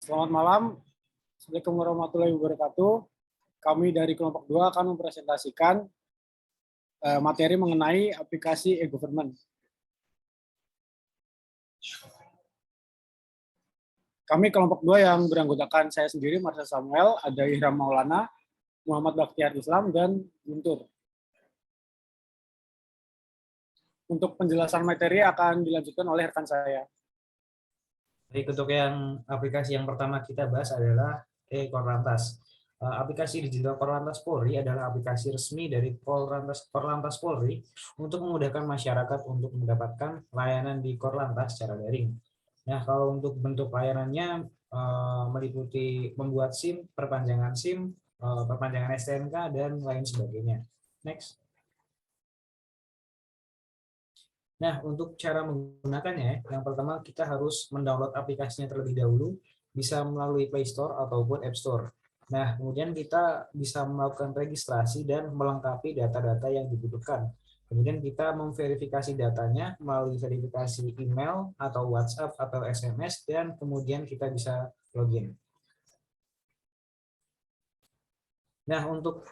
Selamat malam. Assalamualaikum warahmatullahi wabarakatuh. Kami dari kelompok 2 akan mempresentasikan materi mengenai aplikasi e-government. Kami kelompok 2 yang beranggotakan saya sendiri, Marsha Samuel, ada Ihram Maulana, Muhammad Bakhtiar Islam, dan Guntur. Untuk penjelasan materi akan dilanjutkan oleh rekan saya. Baik, untuk yang aplikasi yang pertama kita bahas adalah e-Korlantas. Aplikasi digital Korlantas Polri adalah aplikasi resmi dari Korlantas Polri untuk memudahkan masyarakat untuk mendapatkan layanan di Korlantas secara daring. Nah, kalau untuk bentuk layanannya meliputi membuat SIM, perpanjangan SIM, perpanjangan STNK, dan lain sebagainya. Next. Nah, untuk cara menggunakannya, yang pertama kita harus mendownload aplikasinya terlebih dahulu, bisa melalui Play Store ataupun App Store. Nah, kemudian kita bisa melakukan registrasi dan melengkapi data-data yang dibutuhkan. Kemudian kita memverifikasi datanya melalui verifikasi email atau WhatsApp atau SMS, dan kemudian kita bisa login. Nah, untuk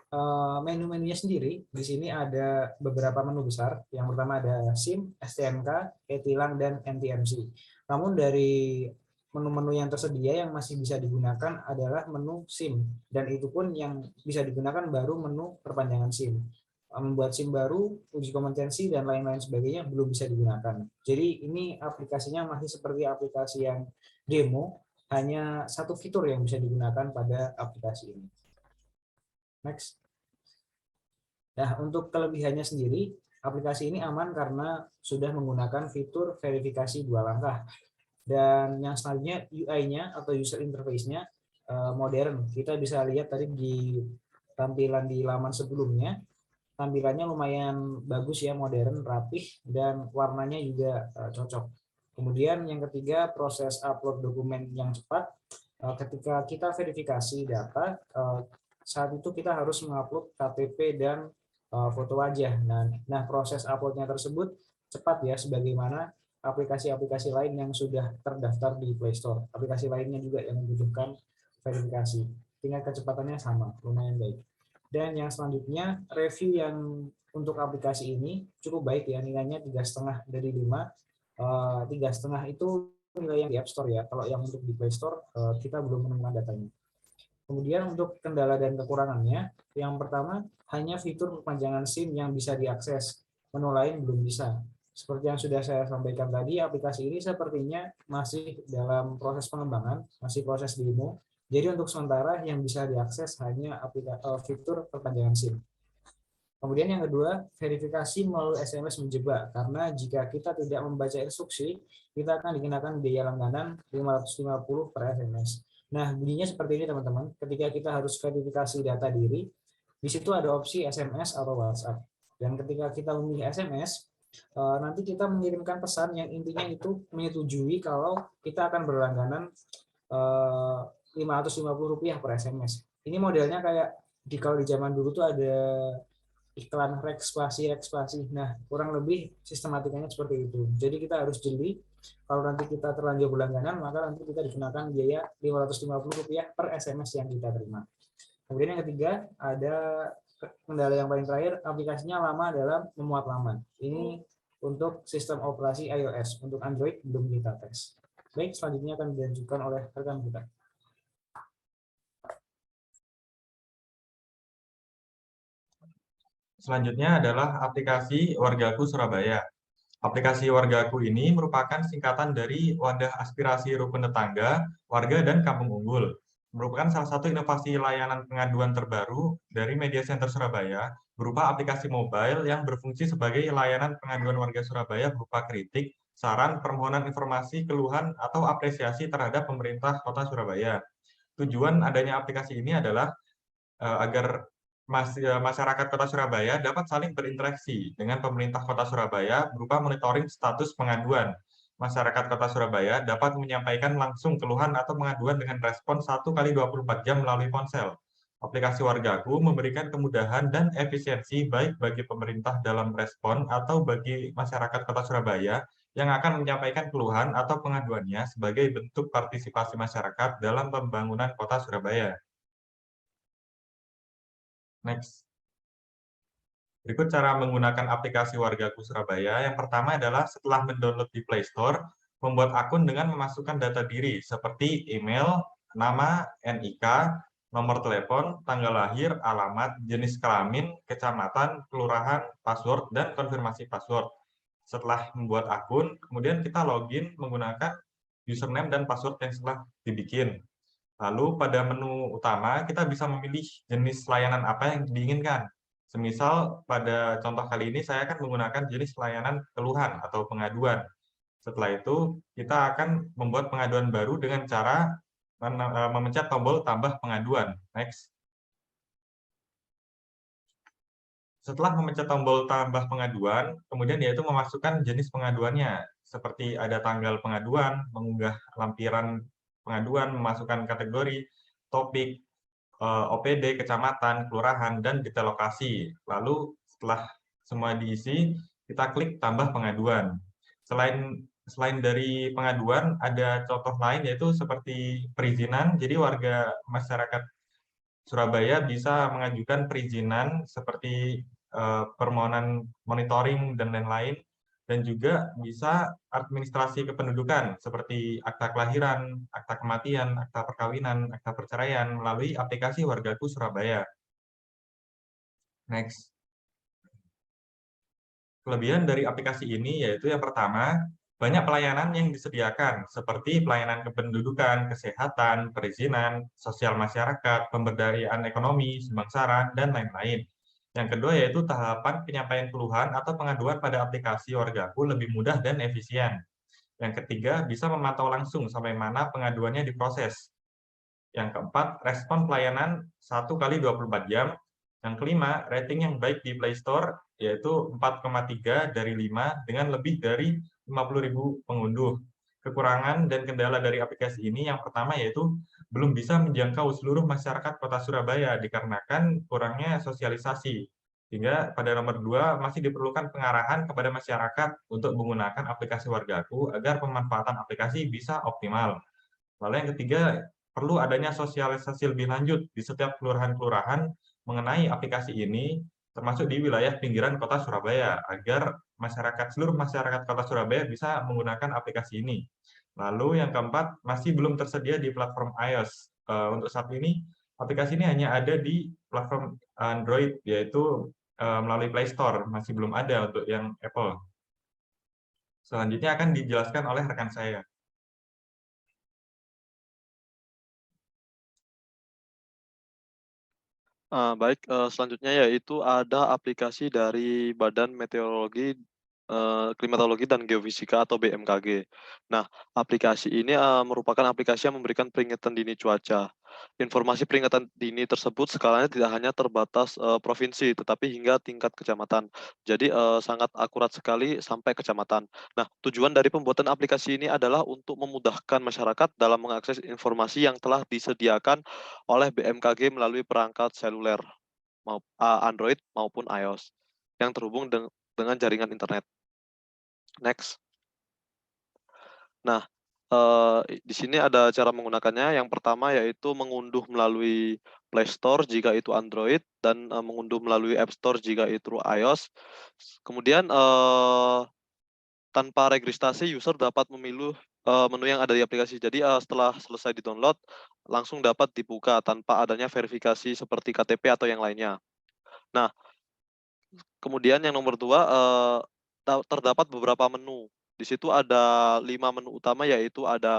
menu-menunya sendiri, di sini ada beberapa menu besar. Yang pertama ada SIM, STNK, e-tilang, dan NTMC. Namun dari menu-menu yang tersedia yang masih bisa digunakan adalah menu SIM. Dan itu pun yang bisa digunakan baru menu perpanjangan SIM. Membuat SIM baru, uji kompetensi, dan lain-lain sebagainya belum bisa digunakan. Jadi ini aplikasinya masih seperti aplikasi yang demo, hanya satu fitur yang bisa digunakan pada aplikasi ini. Next. Nah, untuk kelebihannya sendiri, aplikasi ini aman karena sudah menggunakan fitur verifikasi 2 langkah. Dan yang selanjutnya UI-nya atau user interface-nya modern. Kita bisa lihat tadi di tampilan di laman sebelumnya, tampilannya lumayan bagus ya, modern, rapih, dan warnanya juga cocok. Kemudian yang ketiga, proses upload dokumen yang cepat. Ketika kita verifikasi data, saat itu kita harus mengupload KTP dan foto wajah. Nah, proses uploadnya tersebut cepat ya, sebagaimana aplikasi-aplikasi lain yang sudah terdaftar di Play Store. Aplikasi lainnya juga yang membutuhkan verifikasi. Tingkat kecepatannya sama, lumayan baik. Dan yang selanjutnya, review yang untuk aplikasi ini cukup baik ya, nilainya 3,5 dari 5. 3,5 itu nilai yang di App Store ya. Kalau yang untuk di Play Store kita belum menemukan datanya. Kemudian untuk kendala dan kekurangannya, yang pertama hanya fitur perpanjangan SIM yang bisa diakses, menu lain belum bisa. Seperti yang sudah saya sampaikan tadi, aplikasi ini sepertinya masih dalam proses pengembangan, masih proses demo. Jadi untuk sementara yang bisa diakses hanya fitur perpanjangan SIM. Kemudian yang kedua, verifikasi melalui SMS menjebak, karena jika kita tidak membaca instruksi, kita akan dikenakan biaya langganan 550 per SMS. Nah, bunyinya seperti ini teman-teman. Ketika kita harus verifikasi data diri, di situ ada opsi SMS atau WhatsApp. Dan ketika kita memilih SMS, nanti kita mengirimkan pesan yang intinya itu menyetujui kalau kita akan berlangganan Rp550 per SMS. Ini modelnya kayak kalau di zaman dulu tuh ada iklan rekspasi. Nah, kurang lebih sistematikanya seperti itu. Jadi kita harus jeli. Kalau nanti kita terlanjur berlangganan, maka nanti kita dikenakan biaya Rp550 per SMS yang kita terima. Kemudian yang ketiga, ada kendala yang paling terakhir, aplikasinya lama dalam memuat laman. Ini untuk sistem operasi iOS. Untuk Android belum kita tes. Baik, selanjutnya akan dilanjutkan oleh rekan kita. Selanjutnya adalah aplikasi Wargaku Surabaya. Aplikasi Wargaku ini merupakan singkatan dari Wadah Aspirasi Rukun Tetangga, Warga dan Kampung Unggul. Merupakan salah satu inovasi layanan pengaduan terbaru dari Media Center Surabaya berupa aplikasi mobile yang berfungsi sebagai layanan pengaduan warga Surabaya berupa kritik, saran, permohonan informasi, keluhan, atau apresiasi terhadap pemerintah Kota Surabaya. Tujuan adanya aplikasi ini adalah agar masyarakat Kota Surabaya dapat saling berinteraksi dengan pemerintah Kota Surabaya berupa monitoring status pengaduan. Masyarakat Kota Surabaya dapat menyampaikan langsung keluhan atau pengaduan dengan respon 1 kali 24 jam melalui ponsel. Aplikasi Wargaku memberikan kemudahan dan efisiensi baik bagi pemerintah dalam respon atau bagi masyarakat Kota Surabaya yang akan menyampaikan keluhan atau pengaduannya sebagai bentuk partisipasi masyarakat dalam pembangunan Kota Surabaya. Next. Berikut cara menggunakan aplikasi Wargaku Surabaya. Yang pertama adalah setelah mendownload di Play Store, membuat akun dengan memasukkan data diri seperti email, nama, NIK, nomor telepon, tanggal lahir, alamat, jenis kelamin, kecamatan, kelurahan, password, dan konfirmasi password. Setelah membuat akun, kemudian kita login menggunakan username dan password yang setelah dibikin. Lalu pada menu utama kita bisa memilih jenis layanan apa yang diinginkan. Semisal pada contoh kali ini saya akan menggunakan jenis layanan keluhan atau pengaduan. Setelah itu kita akan membuat pengaduan baru dengan cara memencet tombol tambah pengaduan. Next. Setelah memencet tombol tambah pengaduan, kemudian yaitu memasukkan jenis pengaduannya, seperti ada tanggal pengaduan, mengunggah lampiran pengaduan, memasukkan kategori, topik, OPD, kecamatan, kelurahan, dan detail lokasi. Lalu setelah semua diisi, kita klik tambah pengaduan. Selain dari pengaduan, ada contoh lain yaitu seperti perizinan. Jadi warga masyarakat Surabaya bisa mengajukan perizinan seperti permohonan monitoring dan lain-lain, dan juga bisa administrasi kependudukan seperti akta kelahiran, akta kematian, akta perkawinan, akta perceraian melalui aplikasi Wargaku Surabaya. Next. Kelebihan dari aplikasi ini yaitu yang pertama, banyak pelayanan yang disediakan seperti pelayanan kependudukan, kesehatan, perizinan, sosial masyarakat, pemberdayaan ekonomi, sumbang saran, dan lain-lain. Yang kedua yaitu tahapan penyampaian keluhan atau pengaduan pada aplikasi Wargaku lebih mudah dan efisien. Yang ketiga, bisa memantau langsung sampai mana pengaduannya diproses. Yang keempat, respon pelayanan 1 kali 24 jam. Yang kelima, rating yang baik di Play Store, yaitu 4,3 dari 5 dengan lebih dari 50.000 pengunduh. Kekurangan dan kendala dari aplikasi ini yang pertama yaitu belum bisa menjangkau seluruh masyarakat Kota Surabaya dikarenakan kurangnya sosialisasi. Hingga pada nomor 2 masih diperlukan pengarahan kepada masyarakat untuk menggunakan aplikasi Wargaku agar pemanfaatan aplikasi bisa optimal. Lalu yang ketiga, perlu adanya sosialisasi lebih lanjut di setiap kelurahan-kelurahan mengenai aplikasi ini, termasuk di wilayah pinggiran Kota Surabaya, agar seluruh masyarakat Kota Surabaya bisa menggunakan aplikasi ini. Lalu yang keempat, masih belum tersedia di platform iOS. Untuk saat ini, aplikasi ini hanya ada di platform Android, yaitu melalui Play Store, masih belum ada untuk yang Apple. Selanjutnya akan dijelaskan oleh rekan saya. Baik, selanjutnya yaitu ada aplikasi dari Badan Meteorologi, Klimatologi dan Geofisika atau BMKG. Nah, aplikasi ini merupakan aplikasi yang memberikan peringatan dini cuaca. Informasi peringatan dini tersebut skalanya tidak hanya terbatas provinsi, tetapi hingga tingkat kecamatan. Jadi sangat akurat sekali sampai kecamatan. Nah, tujuan dari pembuatan aplikasi ini adalah untuk memudahkan masyarakat dalam mengakses informasi yang telah disediakan oleh BMKG melalui perangkat seluler Android maupun iOS yang terhubung dengan jaringan internet. Next. Nah, di sini ada cara menggunakannya. Yang pertama yaitu mengunduh melalui Play Store jika itu Android dan mengunduh melalui App Store jika itu iOS. Kemudian tanpa registrasi user dapat memilih menu yang ada di aplikasi. Jadi setelah selesai di-download langsung dapat dibuka tanpa adanya verifikasi seperti KTP atau yang lainnya. Nah, kemudian yang nomor 2, terdapat beberapa menu. Di situ ada 5 menu utama yaitu ada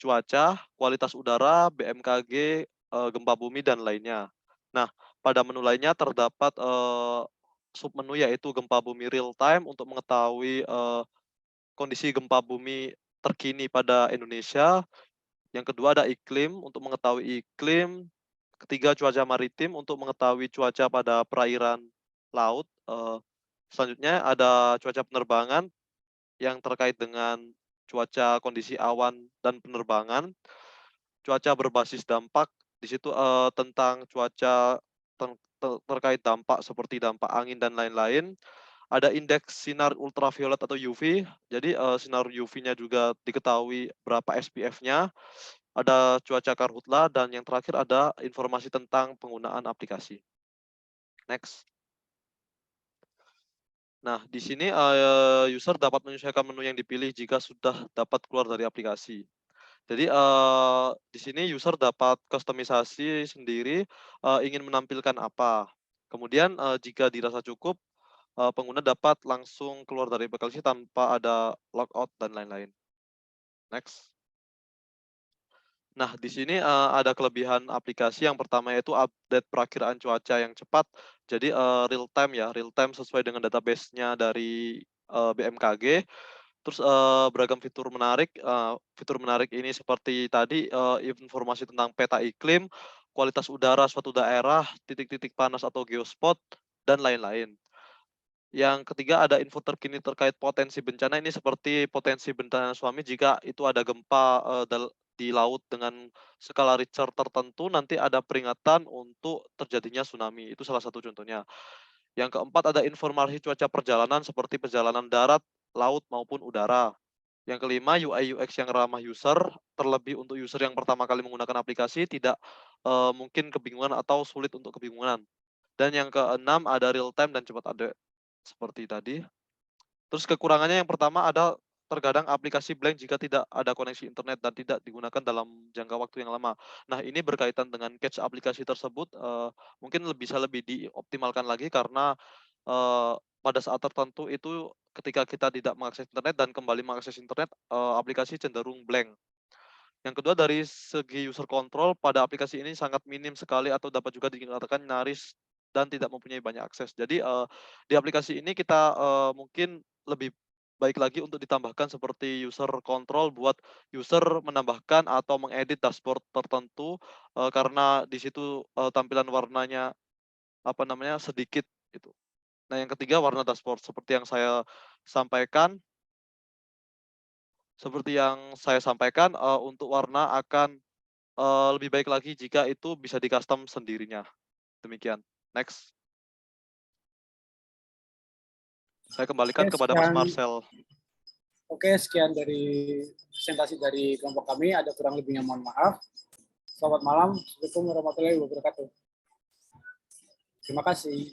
cuaca, kualitas udara, BMKG, gempa bumi, dan lainnya. Nah, pada menu lainnya terdapat submenu yaitu gempa bumi real time untuk mengetahui kondisi gempa bumi terkini pada Indonesia. Yang kedua ada iklim untuk mengetahui iklim. Ketiga cuaca maritim untuk mengetahui cuaca pada perairan laut. Selanjutnya ada cuaca penerbangan yang terkait dengan cuaca kondisi awan dan penerbangan. Cuaca berbasis dampak, di situ tentang cuaca terkait dampak seperti dampak angin dan lain-lain. Ada indeks sinar ultraviolet atau UV. Jadi sinar UV-nya juga diketahui berapa SPF-nya. Ada cuaca karhutla dan yang terakhir ada informasi tentang penggunaan aplikasi. Next. Nah, di sini user dapat menyesuaikan menu yang dipilih jika sudah dapat keluar dari aplikasi. Jadi di sini user dapat kustomisasi sendiri ingin menampilkan apa. Kemudian jika dirasa cukup, pengguna dapat langsung keluar dari aplikasi tanpa ada logout dan lain-lain. Next. Nah, di sini ada kelebihan aplikasi. Yang pertama yaitu update perakiraan cuaca yang cepat. Jadi real time ya, real time sesuai dengan database-nya dari BMKG. Terus beragam fitur menarik ini seperti tadi informasi tentang peta iklim, kualitas udara suatu daerah, titik-titik panas atau geospot, dan lain-lain. Yang ketiga ada info terkini terkait potensi bencana, ini seperti potensi bencana tsunami jika itu ada gempa di laut dengan skala Richter tertentu, nanti ada peringatan untuk terjadinya tsunami. Itu salah satu contohnya. Yang keempat ada informasi cuaca perjalanan seperti perjalanan darat, laut maupun udara. Yang kelima UI UX yang ramah user, terlebih untuk user yang pertama kali menggunakan aplikasi tidak mungkin kebingungan atau sulit untuk kebingungan. Dan yang keenam ada real time dan cepat update seperti tadi. Terus kekurangannya yang pertama ada terkadang aplikasi blank jika tidak ada koneksi internet dan tidak digunakan dalam jangka waktu yang lama. Nah, ini berkaitan dengan cache aplikasi tersebut, mungkin bisa lebih dioptimalkan lagi karena pada saat tertentu itu ketika kita tidak mengakses internet dan kembali mengakses internet, aplikasi cenderung blank. Yang kedua dari segi user control pada aplikasi ini sangat minim sekali atau dapat juga dikatakan nyaris dan tidak mempunyai banyak akses. Jadi di aplikasi ini kita mungkin lebih baik lagi untuk ditambahkan seperti user control buat user menambahkan atau mengedit dashboard tertentu karena di situ tampilan warnanya sedikit gitu. Nah, yang ketiga warna dashboard seperti yang saya sampaikan. Untuk warna akan lebih baik lagi jika itu bisa di-custom sendirinya. Demikian. Next. Saya kembalikan Oke, kepada Mas sekian. Marcel. Oke, sekian dari presentasi dari kelompok kami. Ada kurang lebihnya mohon maaf. Selamat malam. Assalamualaikum warahmatullahi wabarakatuh. Terima kasih.